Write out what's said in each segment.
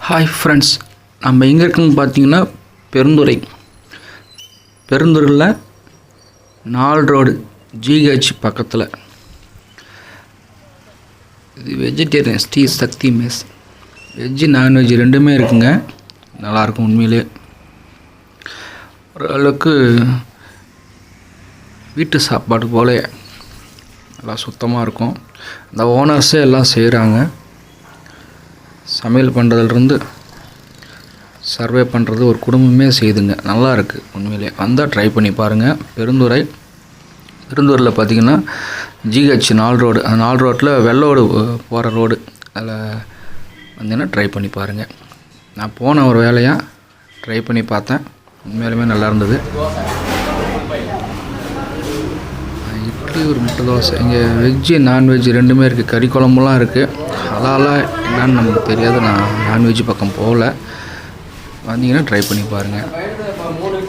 Hi friends, நம்ம எங்கே இருக்குன்னு பார்த்தீங்கன்னா பெருந்துறையில் 4 ரோடு ஜிஹெச் பக்கத்தில். இது வெஜிடேரியன் ஸ்ரீ சக்தி மெஸ். வெஜ்ஜு நான்வெஜ் ரெண்டுமே இருக்குங்க. நல்லாயிருக்கும் உண்மையிலே. ஓரளவுக்கு வீட்டு சாப்பாடு போல நல்லா சுத்தமாக இருக்கும். அந்த ஓனர்ஸே எல்லாம் செய்கிறாங்க. சமையல் பண்ணுறதுலேருந்து சர்வே பண்ணுறது ஒரு குடும்பமே செய்துங்க. நல்லா இருக்குது உண்மையிலே. வந்தால் ட்ரை பண்ணி பாருங்கள். பெருந்துறையில் பார்த்திங்கன்னா ஜிஹெச் 4 ரோடு. அந்த 4 ரோட்டில் வெள்ளோடு போகிற ரோடு. அதில் வந்தீங்கன்னா ட்ரை பண்ணி பாருங்கள். நான் போன ஒரு வேலையாக ட்ரை பண்ணி பார்த்தேன். உண்மையிலுமே நல்லா இருந்தது. இட்லி, ஒரு முட்டை தோசை. இங்கே வெஜ்ஜு நான்வெஜ் ரெண்டுமே இருக்குது. கறி குழம்புலாம் இருக்குது. ஹலாலாக என்னன்னு நமக்கு தெரியாது. நான் நான்வெஜ் பக்கம் போகல. வந்தீங்கன்னா ட்ரை பண்ணி பாருங்கள்.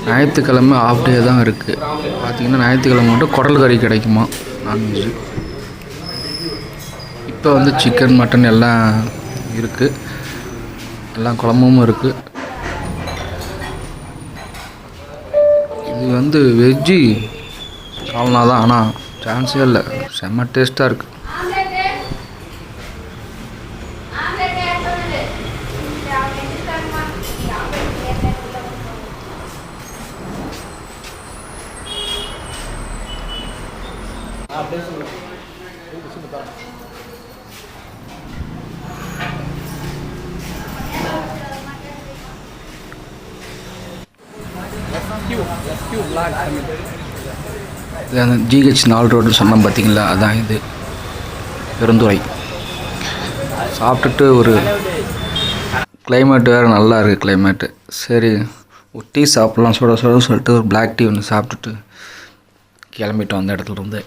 ஞாயிற்றுக்கிழமை ஆஃப் டே தான் இருக்குது. பார்த்திங்கன்னா ஞாயிற்றுக்கிழமை மட்டும் குடல் கறி கிடைக்குமா நான்வெஜ்ஜு. இப்போ சிக்கன் மட்டன் எல்லாம் இருக்குது. எல்லாம் குழம்பும் இருக்குது. இது வெஜ்ஜு சால்னா தான். ஆனால் சான்ஸே இல்லை. செம்ம டேஸ்ட்டாக இருக்குது. இது ஜிஹெச் 4 ரோடு சொன்னோம் பார்த்தீங்களா, அதான் இது பெருந்துறை. சாப்பிட்டுட்டு ஒரு கிளைமேட் வேறு நல்லா இருக்குது. கிளைமேட்டு சரி, ஒரு டீ சாப்பிட்லாம் சுட சுட சொல்லிட்டு ஒரு பிளாக் டீ ஒன்று சாப்பிட்டுட்டு கிளம்பிட்டோம் அந்த இடத்துல இருந்து.